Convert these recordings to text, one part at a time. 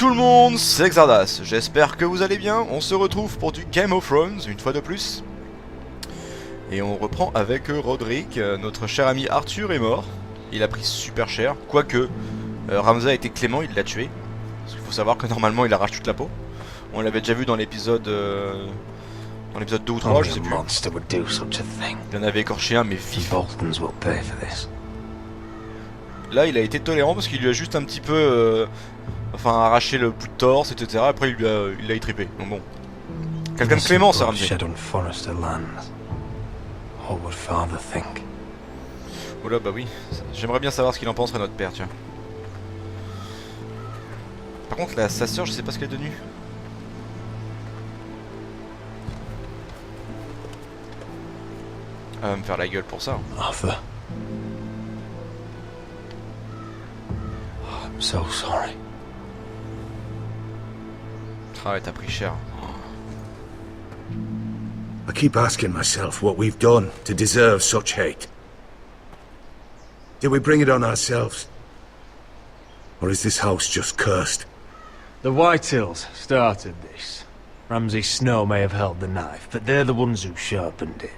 tout le monde, c'est Xardas, j'espère que vous allez bien, on se retrouve pour du Game of Thrones, une fois de plus. Et on reprend avec Roderick, notre cher ami Arthur est mort, il a pris super cher, quoique Ramsay a été clément, il l'a tué. Parce qu'il faut savoir que normalement il arrache toute la peau. On l'avait déjà vu dans l'épisode 2 ou 3, je sais plus. Il en avait écorché un mais vif. Là il a été tolérant parce qu'il lui a juste un petit peu arraché le bout de torse, etc. Après il l'a étripé. Donc bon. Quelqu'un de clément ça Ramsay. Oh là bah oui. J'aimerais bien savoir ce qu'il en penserait notre père, tiens. Par contre sa sœur je sais pas ce qu'elle est devenue. Elle va me faire la gueule pour ça. Arthur. I'm so sorry. Ah ouais, t'as pris cher. I keep asking myself what we've done to deserve such hate. Did we bring it on ourselves? Or is this house just cursed? The Whitehills started this. Ramsay Snow may have held the knife, but they're the ones who sharpened it.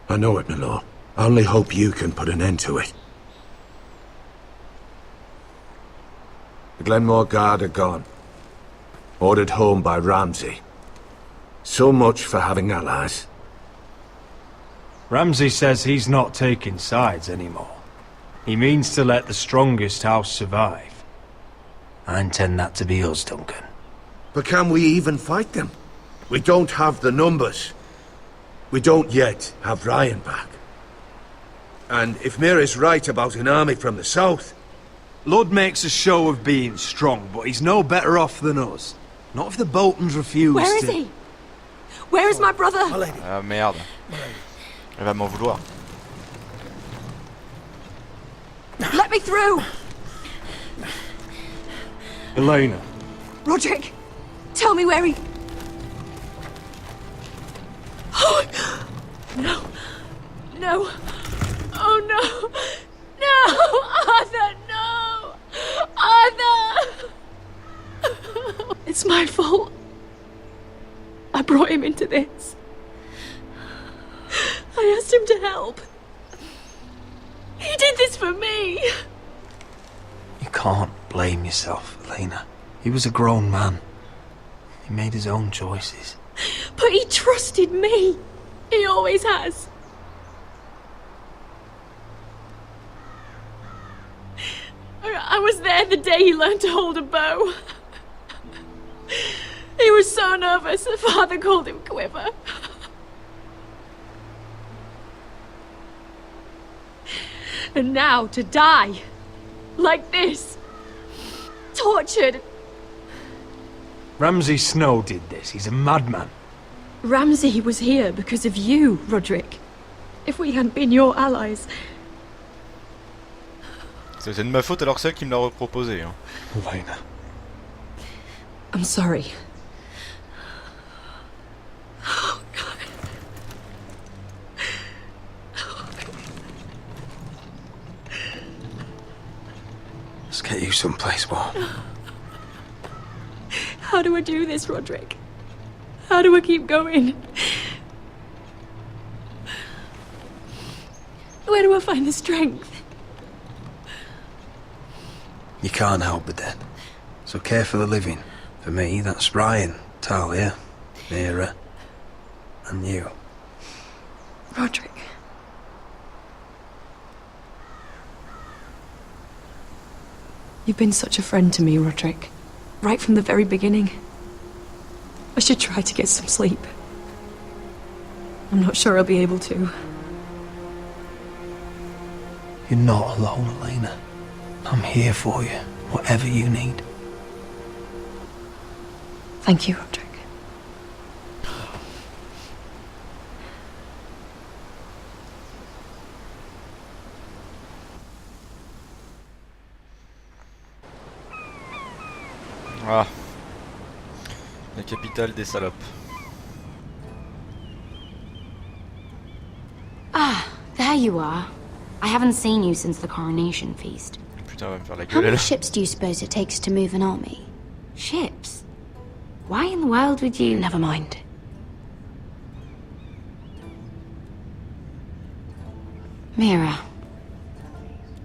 I know it, my lord. I only hope you can put an end to it. The Glenmore Guard are gone. Ordered home by Ramsay. So much for having allies. Ramsay says he's not taking sides anymore. He means to let the strongest house survive. I intend that to be us, Duncan. But can we even fight them? We don't have the numbers. We don't yet have Ryan back. And if Mira's right about an army from the south... Lud makes a show of being strong, but he's no better off than us. Not if the Boltons refuse to... Where is he? Where is my brother? Ah merde. Elle va m'en vouloir. Let me through! Elena. Roderick, tell me where he... Oh, no. No. Oh, no. No! Arthur, no! Arthur! It's my fault. I brought him into this. I asked him to help. He did this for me. You can't blame yourself, Elena. He was a grown man. He made his own choices. But he trusted me. He always has. I was there the day he learned to hold a bow. He was so nervous, the father called him Quiver. And now to die. Like this. Tortured. Ramsay Snow did this. He's a madman. Ramsay was here because of you, Roderick. If we hadn't been your allies... C'est de ma faute alors que c'est elle qui me l'a reproposé. Hein. Elena. I'm sorry. Oh, God. Let's get you someplace warm. How do I do this, Roderick? How do I keep going? Where do I find the strength? You can't help the dead. So care for the living. For me, that's Ryan, Talia, Mira, and you. Roderick. You've been such a friend to me, Roderick. Right from the very beginning. I should try to get some sleep. I'm not sure I'll be able to. You're not alone, Elena. I'm here for you, whatever you need. Thank you, Roderick. Ah. La capitale des salopes. Ah, there you are. I haven't seen you since the coronation feast. Putain, va me faire la How gueule many elle. ships do you suppose it takes to move an army? Ships? Why in the world would you... Never mind. Mira,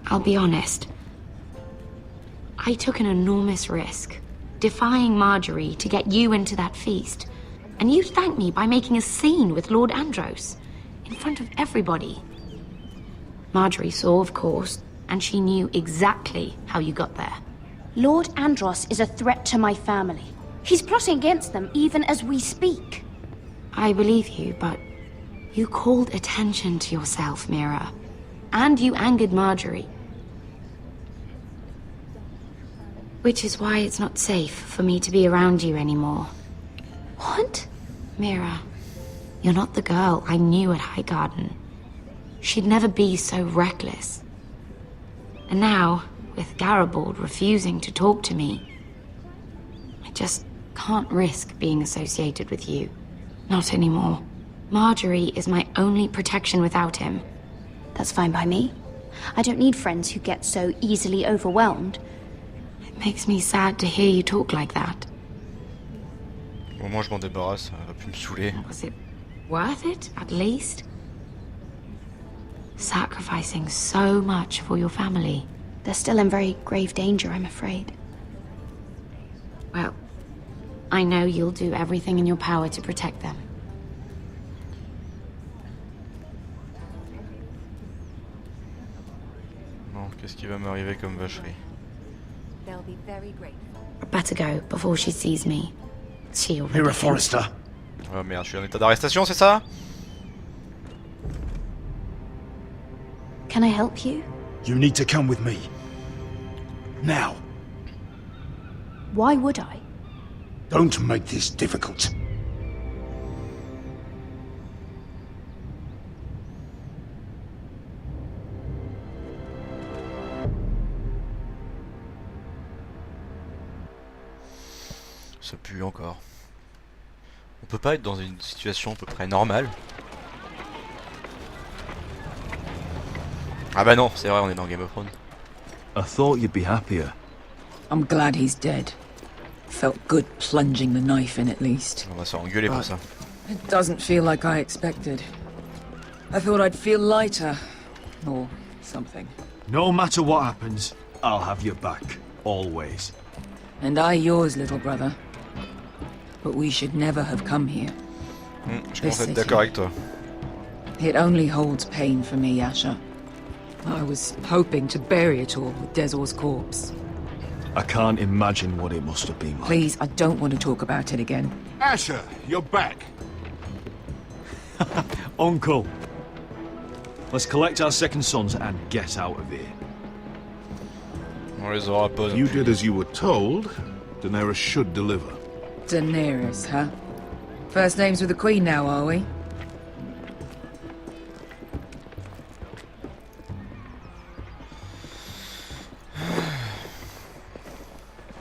I'll be honest. I took an enormous risk, defying Marjorie to get you into that feast. And you thanked me by making a scene with Lord Andros, in front of everybody. Marjorie saw, of course, and she knew exactly how you got there. Lord Andros is a threat to my family. He's plotting against them even as we speak. I believe you, but you called attention to yourself, Mira. And you angered Marjorie. Which is why it's not safe for me to be around you anymore. What? Mira, you're not the girl I knew at Highgarden. She'd never be so reckless. And now, with Garibald refusing to talk to me, I just can't risk being associated with you. Not anymore. Marjorie is my only protection without him. That's fine by me. I don't need friends who get so easily overwhelmed. It makes me sad to hear you talk like that. Au moins je m'en débarrasse, ça va plus me saouler. Was it worth it, at least? Sacrificing so much for your family. They're still in very grave danger, I'm afraid. Well, I know you'll do everything in your power to protect them. Non, qu'est-ce qui va m'arriver comme vacherie? They'll be very grateful. I better go before she sees me. She already Mira thinks- Forrester. Oh merde, je suis en état d'arrestation, c'est ça? Can I help you? You need to come with me. Now. Why would I? Don't make this difficult. Ça pue encore. On peut pas être dans une situation à peu près normale. Ah bah non, c'est vrai, on est dans Game of Thrones. I thought you'd be happier. I'm glad he's dead. Felt good plunging the knife in at least. On va se faire engueuler pour ça. It doesn't feel like I expected. I thought I'd feel lighter. Or something. No matter what happens, I'll have your back. Always. And I yours, little brother. But we should never have come here. Je commence à être d'accord avec toi. It only holds pain for me, Asher. I was hoping to bury it all with Desor's corpse. I can't imagine what it must have been like. Please, I don't want to talk about it again. Asher, you're back. Uncle! Let's collect our second sons and get out of here. On les aura pas. non You plus. did as you were told. Daenerys should deliver. Daenerys, huh? First names with the Queen now, are we?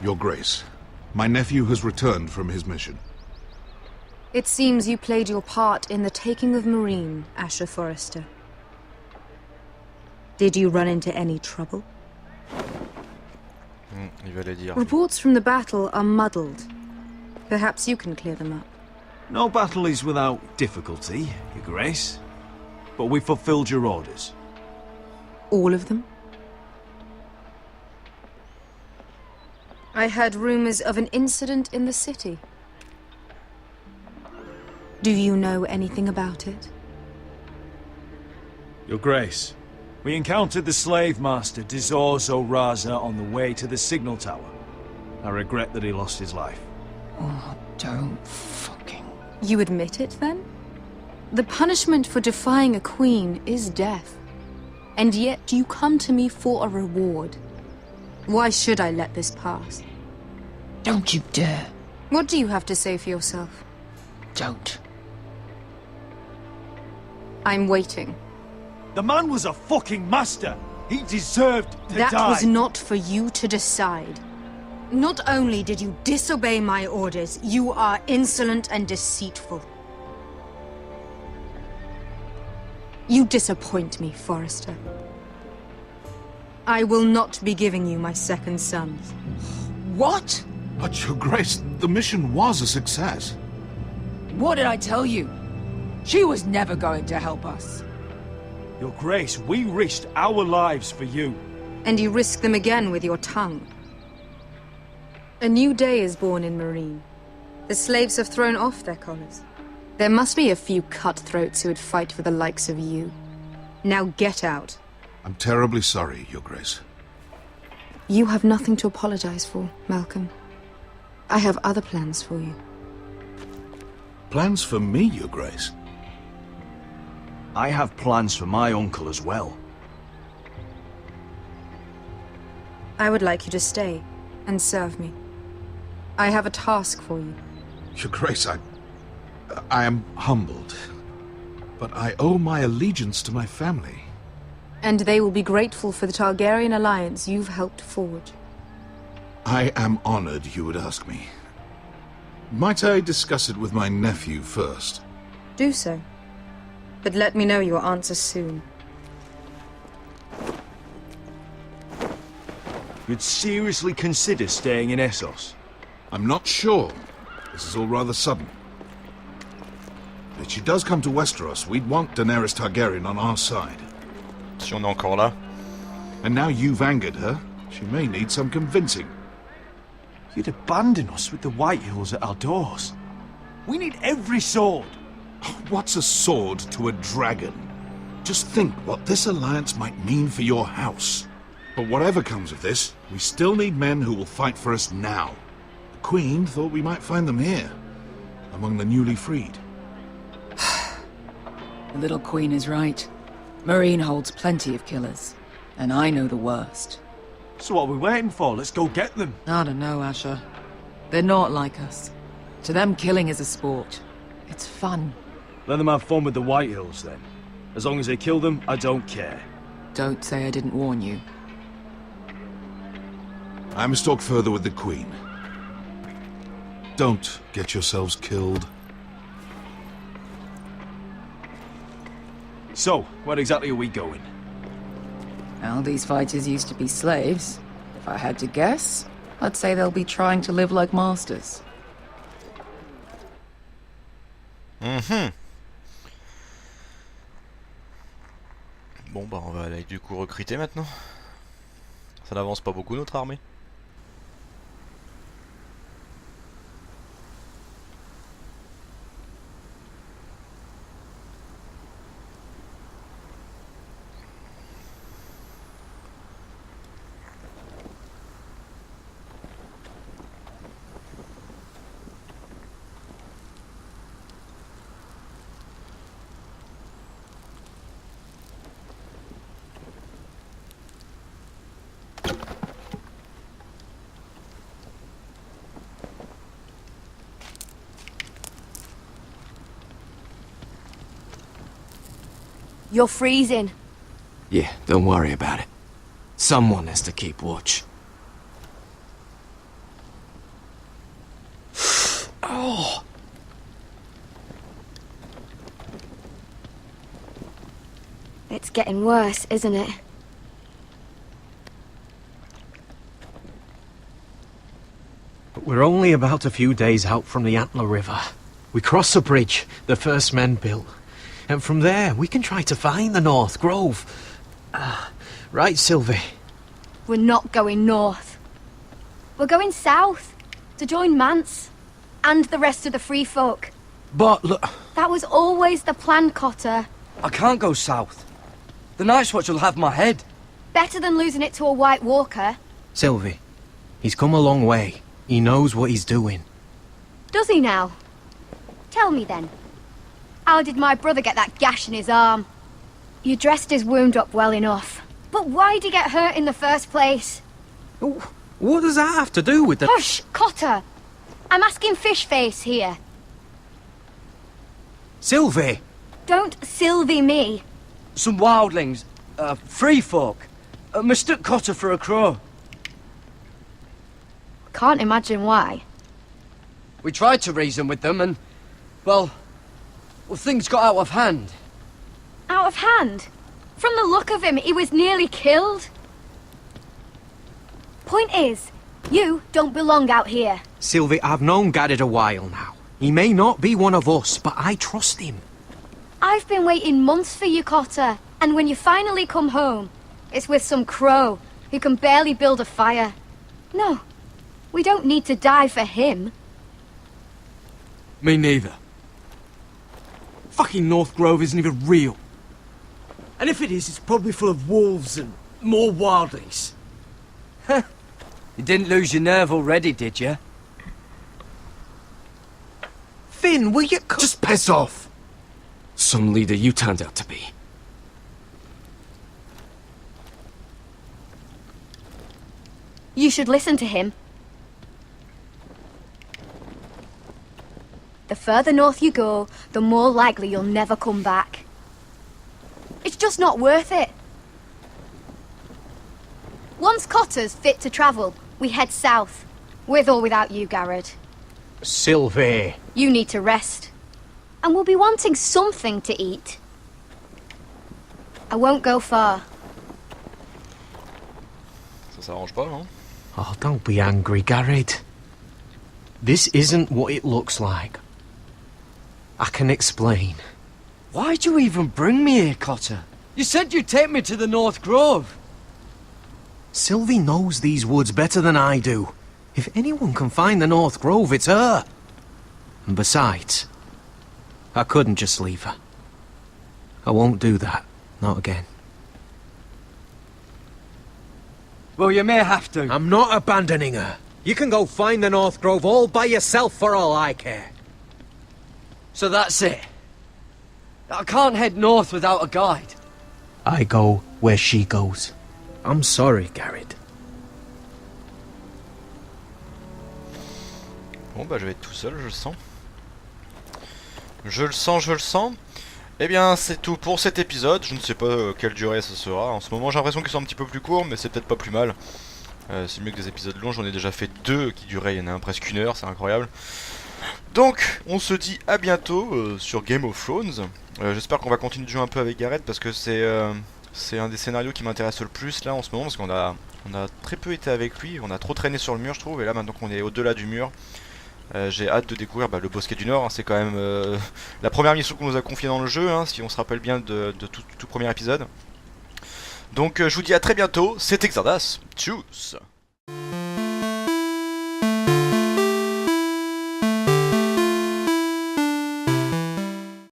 Your Grace, my nephew has returned from his mission. It seems you played your part in the taking of Marine, Asher Forrester. Did you run into any trouble? Il va les dire. Reports from the battle are muddled. Perhaps you can clear them up. No battle is without difficulty, Your Grace. But we fulfilled your orders. All of them? I heard rumors of an incident in the city. Do you know anything about it? Your Grace, we encountered the slave master Dizor Zoraza on the way to the signal tower. I regret that he lost his life. Oh, don't fucking... You admit it, then? The punishment for defying a queen is death. And yet you come to me for a reward. Why should I let this pass? Don't you dare. What do you have to say for yourself? Don't. I'm waiting. The man was a fucking master! He deserved to That die! was not for you to decide. Not only did you disobey my orders, you are insolent and deceitful. You disappoint me, Forrester. I will not be giving you my second sons. What? But, Your Grace, the mission was a success. What did I tell you? She was never going to help us. Your Grace, we risked our lives for you. And you risk them again with your tongue. A new day is born in Marine. The slaves have thrown off their collars. There must be a few cutthroats who would fight for the likes of you. Now get out. I'm terribly sorry, Your Grace. You have nothing to apologize for, Malcolm. I have other plans for you. Plans for me, Your Grace? I have plans for my uncle as well. I would like you to stay and serve me. I have a task for you. Your Grace, I am humbled. But I owe my allegiance to my family. And they will be grateful for the Targaryen alliance you've helped forge. I am honored you would ask me. Might I discuss it with my nephew first? Do so. But let me know your answer soon. You'd seriously consider staying in Essos? I'm not sure. This is all rather sudden. If she does come to Westeros, we'd want Daenerys Targaryen on our side. Si on est encore là. And now you've angered her, she may need some convincing. You'd abandon us with the Whitehills at our doors. We need every sword. What's a sword to a dragon? Just think what this alliance might mean for your house. But whatever comes of this, we still need men who will fight for us now. The Queen thought we might find them here, among the newly freed. The little queen is right. Marine holds plenty of killers, and I know the worst. So what are we waiting for? Let's go get them. I don't know, Asher. They're not like us. To them, killing is a sport. It's fun. Let them have fun with the Whitehills, then. As long as they kill them, I don't care. Don't say I didn't warn you. I must talk further with the Queen. Don't get yourselves killed. So, where exactly are we going? Well, these fighters used to be slaves. If I had to guess, I'd say they'll be trying to live like masters. Bon bah on va aller du coup recruter maintenant. Ça n'avance pas beaucoup notre armée. You're freezing. Yeah, don't worry about it. Someone has to keep watch. Oh! It's getting worse, isn't it? But we're only about a few days out from the Antler River. We cross the bridge the first men built. And from there, we can try to find the North Grove. Right, Sylvie? We're not going north. We're going south, to join Mance, and the rest of the free folk. But look... That was always the plan, Cotter. I can't go south. The Night's Watch will have my head. Better than losing it to a White Walker. Sylvie, he's come a long way. He knows what he's doing. Does he now? Tell me then. How did my brother get that gash in his arm? You dressed his wound up well enough. But why'd he get hurt in the first place? What does that have to do with the... Hush, Cotter! I'm asking Fishface here. Sylvie! Don't Sylvie me. Some wildlings, free folk, mistook Cotter for a crow. Can't imagine why. We tried to reason with them and, well, things got out of hand. Out of hand? From the look of him, he was nearly killed. Point is, you don't belong out here. Sylvie, I've known Garrett a while now. He may not be one of us, but I trust him. I've been waiting months for you, Cotter. And when you finally come home, it's with some crow who can barely build a fire. No, we don't need to die for him. Me neither. Fucking North Grove isn't even real. And if it is, it's probably full of wolves and more wildlings. You didn't lose your nerve already, did you? Finn, will you Just piss off! Some leader you turned out to be. You should listen to him. The further north you go, the more likely you'll never come back. It's just not worth it. Once Cotter's fit to travel, we head south. With or without you, Garrett. Sylvie. You need to rest. And we'll be wanting something to eat. I won't go far. Ça s'arrange pas, non? Oh, don't be angry, Garrett. This isn't what it looks like. I can explain. Why'd you even bring me here, Cotter? You said you'd take me to the North Grove. Sylvie knows these woods better than I do. If anyone can find the North Grove, it's her. And besides, I couldn't just leave her. I won't do that. Not again. Well, you may have to. I'm not abandoning her. You can go find the North Grove all by yourself for all I care. So that's it. I can't head north without a guide. I go where she goes. I'm sorry, Garrett. Bon bah je vais être tout seul, je le sens. Je le sens, je le sens. Eh bien c'est tout pour cet épisode. Je ne sais pas quelle durée ce sera. En ce moment j'ai l'impression qu'ils sont un petit peu plus courts, mais c'est peut-être pas plus mal. C'est mieux que des épisodes longs, j'en ai déjà fait 2 qui duraient, il y en a un presque 1 heure, c'est incroyable. Donc on se dit à bientôt sur Game of Thrones. J'espère qu'on va continuer de jouer un peu avec Garrett parce que c'est un des scénarios qui m'intéresse le plus là en ce moment, parce qu'on a très peu été avec lui, on a trop traîné sur le mur je trouve, et là maintenant qu'on est au-delà du mur, j'ai hâte de découvrir le Bosquet du Nord, hein. C'est quand même la première mission qu'on nous a confiée dans le jeu, hein, si on se rappelle bien de tout premier épisode. Donc je vous dis à très bientôt, c'était Xardas, tchuss.